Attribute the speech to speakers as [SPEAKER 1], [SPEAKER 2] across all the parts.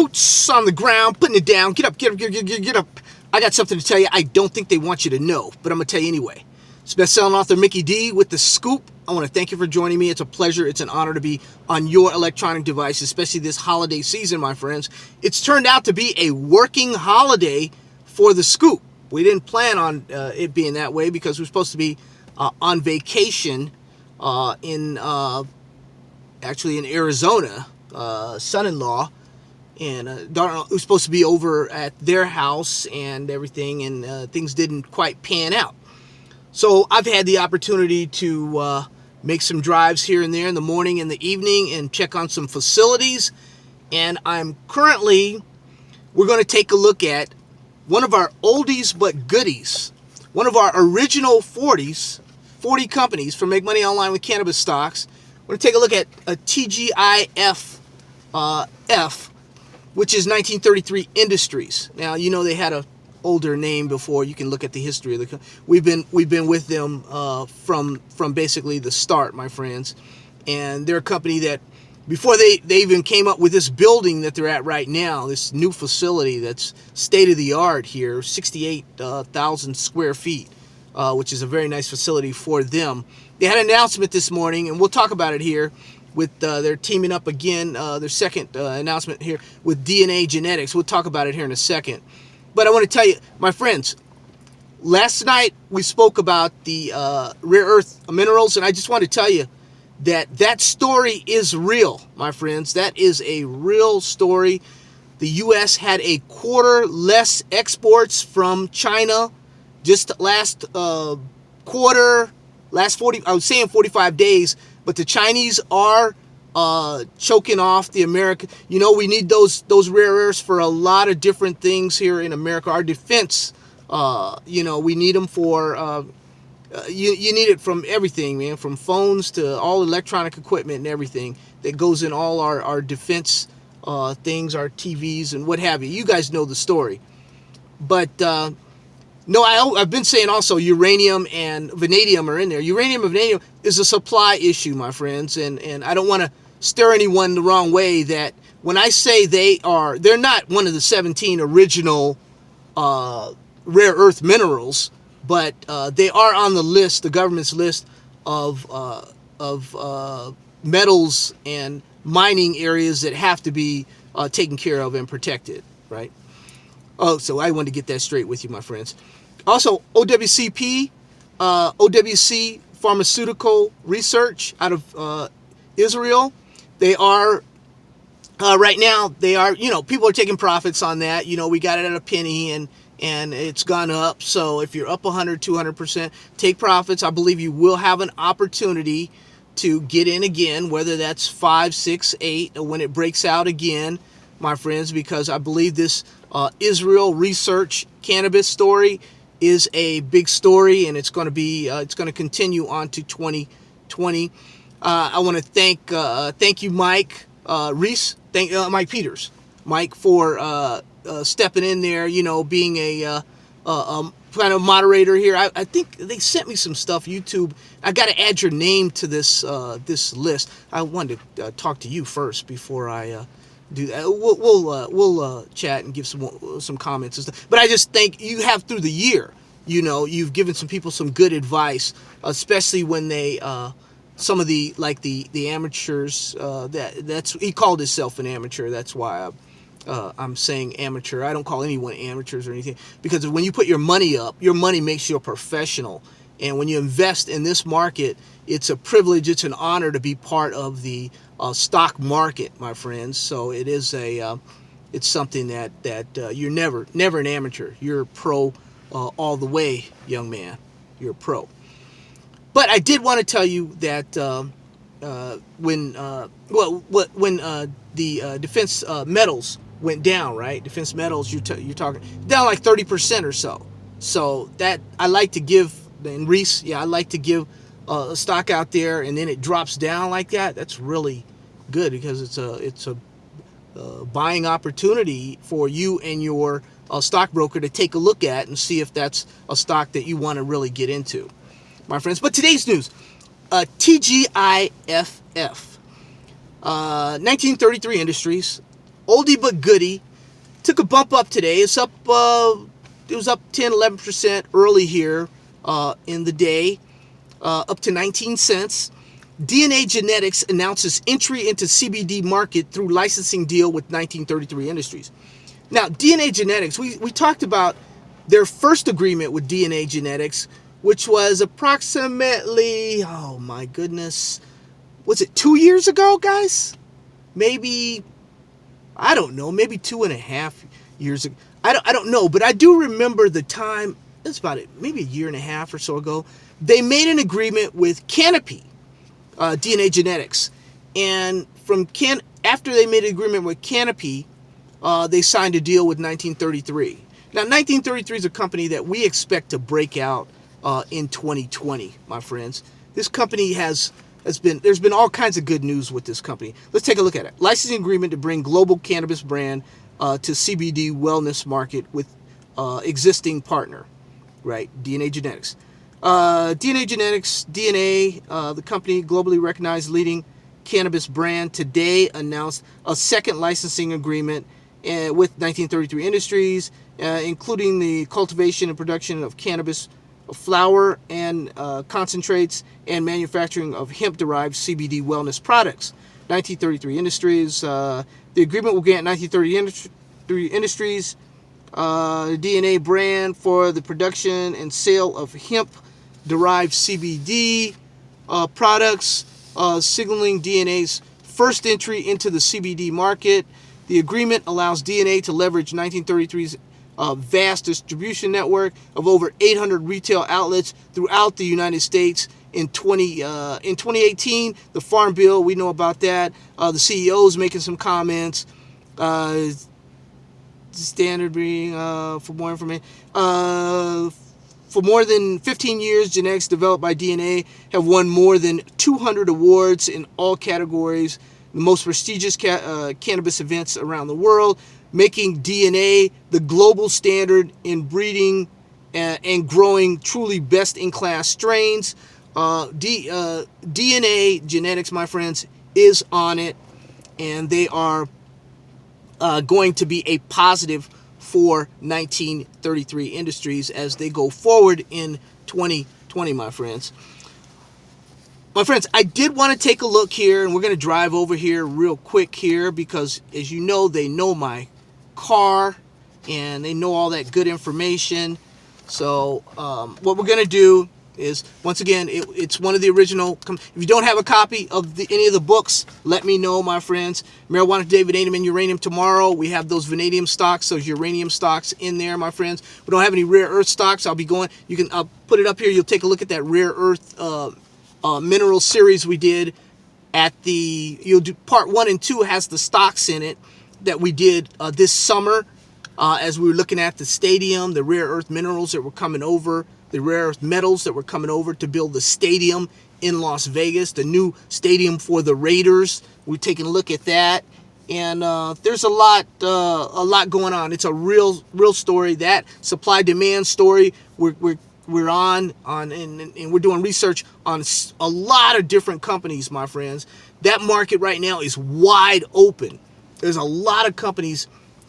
[SPEAKER 1] boots on the ground, putting it down. Get up, get up, get up. I got something to tell you I don't think they want you to know, but I'm going to tell you anyway. It's best-selling author Mickey D with The Scoop. I want to thank you for joining me. It's a pleasure. It's an honor to be on your electronic device, especially this holiday season, my friends. It's turned out to be a working holiday for The Scoop. We didn't plan on it being that way because we're supposed to be on vacation actually in Arizona. Son-in-law and daughter was supposed to be over at their house and everything, and things didn't quite pan out. So I've had the opportunity to make some drives here and there in the morning and the evening and check on some facilities. And we're going to take a look at one of our oldies but goodies, one of our original 40 companies for Make Money Online with Cannabis Stocks. We're going to take a look at a Tgif, which is 1933 Industries. Now, you know they had a older name before. You can look at the history of the company. We've been with them from basically the start, my friends. And they're a company that before they even came up with this building that they're at right now, this new facility that's state of the art here, 68,000 square feet, which is a very nice facility for them. They had an announcement this morning, and we'll talk about it here. They're teaming up again, their second announcement here with DNA Genetics. We'll talk about it here in a second. But I want to tell you, my friends, last night we spoke about the rare earth minerals, and I just want to tell you that story is real, my friends. That is a real story. The U.S. had a quarter less exports from China just last quarter, last 45 days. But the Chinese are choking off the American. You know, we need those rare earths for a lot of different things here in America. Our defense, we need them for. You need it from everything, man, from phones to all electronic equipment and everything that goes in all our defense things, our TVs and what have you. You guys know the story. But no, I've been saying also uranium and vanadium are in there. Uranium and vanadium is a supply issue, my friends, and I don't want to steer anyone the wrong way that when I say they're not one of the 17 original rare earth minerals, but they are on the list, the government's list of metals and mining areas that have to be taken care of and protected, right? Oh, so I wanted to get that straight with you, my friends. Also, OWCP, OWC Pharmaceutical Research out of Israel. They are, right now, people are taking profits on that. You know, we got it at a penny and it's gone up. So if you're up 100, 200%, take profits. I believe you will have an opportunity to get in again, whether that's 5, 6, 8, or when it breaks out again, my friends, because I believe this Israel research cannabis story is a big story, and it's going to continue on to 2020. I want to thank you, Mike Reese, Mike Peters, Mike, for stepping in there. You know, being a kind of moderator here. I think they sent me some stuff. YouTube. I got to add your name to this list. I wanted to talk to you first before I. Do that. We'll chat and give some comments and stuff. But I just think you have through the year, you've given some people some good advice, especially when they some of the amateurs. That's he called himself an amateur. That's why I'm saying amateur. I don't call anyone amateurs or anything, because when you put your money up, your money makes you a professional. And when you invest in this market, it's a privilege, it's an honor to be part of the stock market, my friends. So it is it's something that you're never an amateur. You're a pro all the way, young man. You're a pro. But I did want to tell you that when the defense metals went down, right? Defense metals, you're talking down like 30% or so. So that I like to give. And Reese, I like to give a stock out there, and then it drops down like that. That's really good, because it's a buying opportunity for you and your stockbroker to take a look at and see if that's a stock that you want to really get into, my friends. But today's news, Tgiff, 1933 Industries, oldie but goodie. Took a bump up today. It's up. It was up 10-11% early here in the day, up to 19 cents. DNA Genetics announces entry into CBD market through licensing deal with 1933 Industries. Now, DNA Genetics, we talked about their first agreement with DNA Genetics, which was approximately, oh my goodness, was it 2 years ago, guys? Maybe, I don't know, maybe 2.5 years ago. I don't know, but I do remember the time, it's about it, maybe a year and a half or so ago, they made an agreement with Canopy, DNA Genetics. And after they made an agreement with Canopy, they signed a deal with 1933. Now, 1933 is a company that we expect to break out in 2020, my friends. This company there's been all kinds of good news with this company. Let's take a look at it. Licensing agreement to bring global cannabis brand to CBD wellness market with existing partner, right? DNA Genetics. DNA Genetics, the company globally recognized leading cannabis brand, today announced a second licensing agreement with 1933 Industries, including the cultivation and production of cannabis flower and concentrates and manufacturing of hemp-derived CBD wellness products. 1933 Industries. The agreement will grant 1933 Industries DNA brand for the production and sale of hemp-derived CBD products, signaling DNA's first entry into the CBD market. The agreement allows DNA to leverage 1933's vast distribution network of over 800 retail outlets throughout the United States. In 2018, the Farm Bill, we know about that. The CEO is making some comments. Standard breeding, for more information. For more than 15 years, genetics developed by DNA have won more than 200 awards in all categories, the most prestigious cannabis events around the world, making DNA the global standard in breeding and growing truly best-in-class strains. DNA Genetics, my friends, is on it, and they are going to be a positive for 1933 Industries as they go forward in 2020, my friends. My friends, I did want to take a look here, and we're going to drive over here real quick here because, as you know, they know my car and they know all that good information. So what we're going to do is, once again, it's one of the original. If you don't have a copy of any of the books, let me know, my friends. Marijuana Today, Vanadium, and Uranium Tomorrow. We have those vanadium stocks, those uranium stocks in there, my friends. We don't have any rare earth stocks. I'll put it up here. You'll take a look at that rare earth mineral series we did you'll do part 1 and 2 has the stocks in it that we did this summer as we were looking at the stadium, the rare earth minerals that were coming over, the rare earth metals that were coming over to build the stadium in Las Vegas, the new stadium for the Raiders. We're taking a look at that, and there's a lot going on. It's a real story. That supply-demand story we're on and we're doing research on a lot of different companies, my friends. That market right now is wide open. There's a lot of companies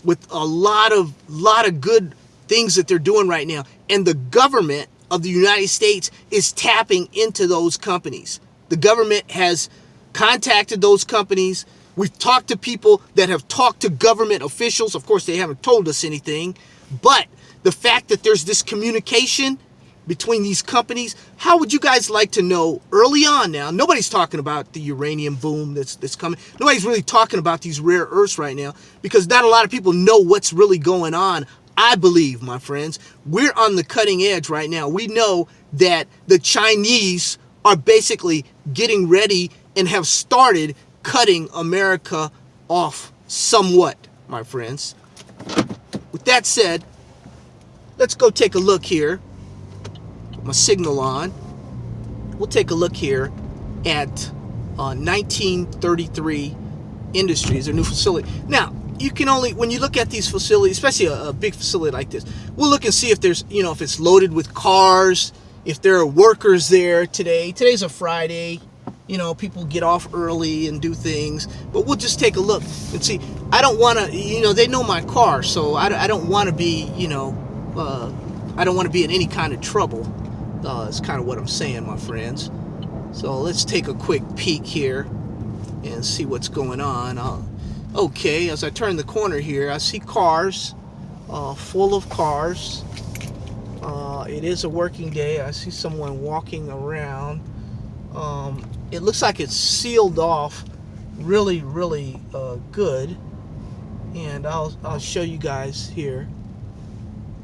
[SPEAKER 1] with a lot of good things that they're doing right now, and the government of the United States is tapping into those companies. The government has contacted those companies. We've talked to people that have talked to government officials. Of course, they haven't told us anything, but the fact that there's this communication between these companies, how would you guys like to know early on now? Nobody's talking about the uranium boom that's coming. Nobody's really talking about these rare earths right now because not a lot of people know what's really going on. I believe, my friends, we're on the cutting edge right now. We know that the Chinese are basically getting ready and have started cutting America off somewhat, my friends. With that said, let's go take a look here. Put my signal on. We'll take a look here at 1933 Industries, their new facility. Now, you can only, when you look at these facilities, especially a big facility like this, we'll look and see if there's, if it's loaded with cars, if there are workers there today. Today's a Friday. people get off early and do things, but we'll just take a look and see. I don't want to, they know my car, so I don't want to be, I don't want to be in any kind of trouble. It's kind of what I'm saying, my friends. So let's take a quick peek here and see what's going on. Okay, as I turn the corner here, I see cars, full of cars. It is a working day. I see someone walking around. It looks like it's sealed off really, really good. And I'll show you guys here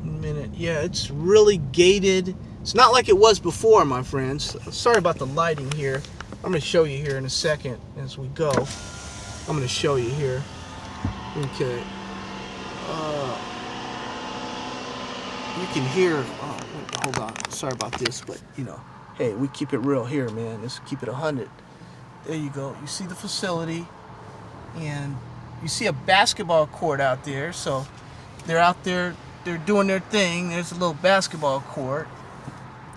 [SPEAKER 1] in a minute. Yeah, it's really gated. It's not like it was before, my friends. Sorry about the lighting here. I'm going to show you here in a second as we go. I'm going to show you here. Okay. You can hear. Oh, hold on. Sorry about this, but hey, we keep it real here, man. Let's keep it 100. There you go. You see the facility, and you see a basketball court out there. So they're out there. They're doing their thing. There's a little basketball court,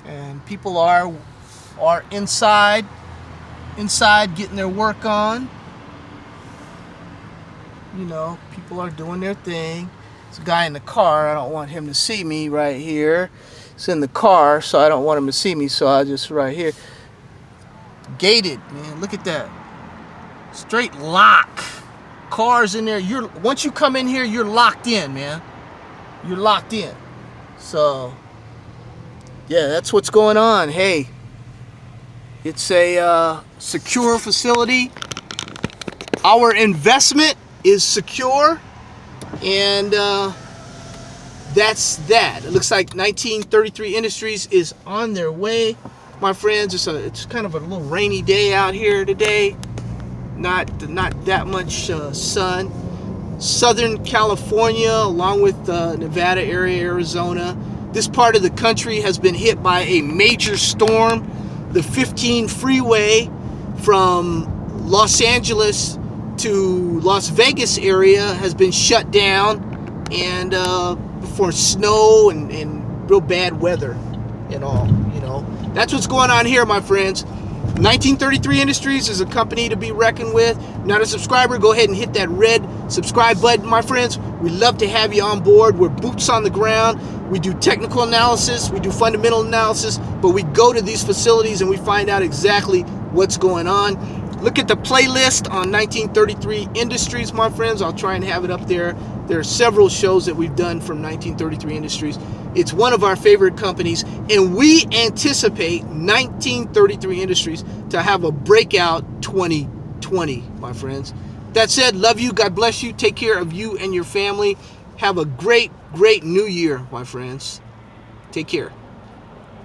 [SPEAKER 1] and people are inside getting their work on. People are doing their thing. There's a guy in the car. I don't want him to see me right here. It's in the car, so I don't want him to see me, so I just right here. Gated, man. Look at that. Straight lock. Cars in there. Once you come in here, you're locked in, man. You're locked in. So, yeah, that's what's going on. Hey, it's a secure facility. Our investment is secure, and that's that. It looks like 1933 Industries is on their way, my friends. It's kind of a little rainy day out here today. Not that much sun. Southern California, along with Nevada area, Arizona. This part of the country has been hit by a major storm. The 15 freeway from Los Angeles to Las Vegas area has been shut down, and for snow and real bad weather and all. That's what's going on here, my friends. 1933 Industries is a company to be reckoned with. Not a subscriber, go ahead and hit that red subscribe button, my friends. We love to have you on board. We're boots on the ground. We do technical analysis, we do fundamental analysis, but we go to these facilities and we find out exactly what's going on. Look at the playlist on 1933 Industries, my friends. I'll try and have it up there. There are several shows that we've done from 1933 Industries. It's one of our favorite companies, and we anticipate 1933 Industries to have a breakout 2020, my friends. That said, love you. God bless you. Take care of you and your family. Have a great, great new year, my friends. Take care.